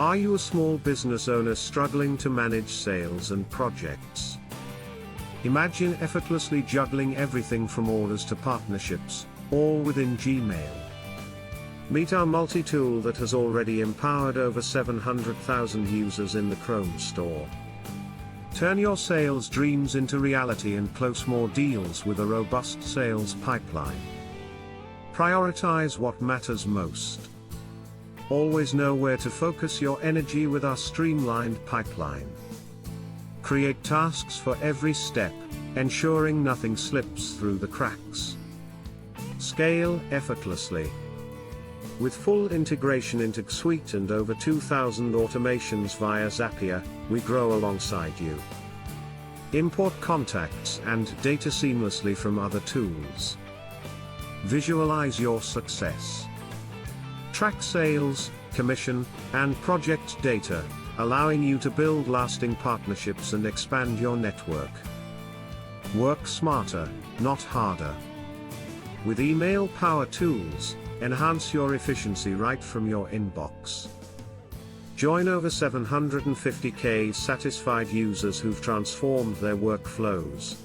Are you a small business owner struggling to manage sales and projects? Imagine effortlessly juggling everything from orders to partnerships, all within Gmail. Meet our multi-tool that has already empowered over 700,000 users in the Chrome store. Turn your sales dreams into reality and close more deals with a robust sales pipeline. Prioritize what matters most. Always know where to focus your energy with our streamlined pipeline. Create tasks for every step, ensuring nothing slips through the cracks. Scale effortlessly. With full integration into Suite and over 2,000 automations via Zapier, we grow alongside you. Import contacts and data seamlessly from other tools. Visualize your success. Track sales, commission, and project data, allowing you to build lasting partnerships and expand your network. Work smarter, not harder. With email power tools, enhance your efficiency right from your inbox. Join over 750,000 satisfied users who've transformed their workflows.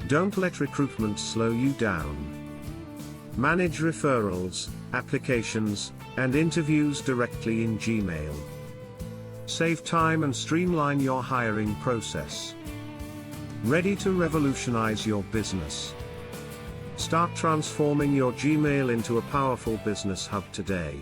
Don't let recruitment slow you down. Manage referrals, applications, and interviews directly in Gmail. Save time and streamline your hiring process. Ready to revolutionize your business? Start transforming your Gmail into a powerful business hub today.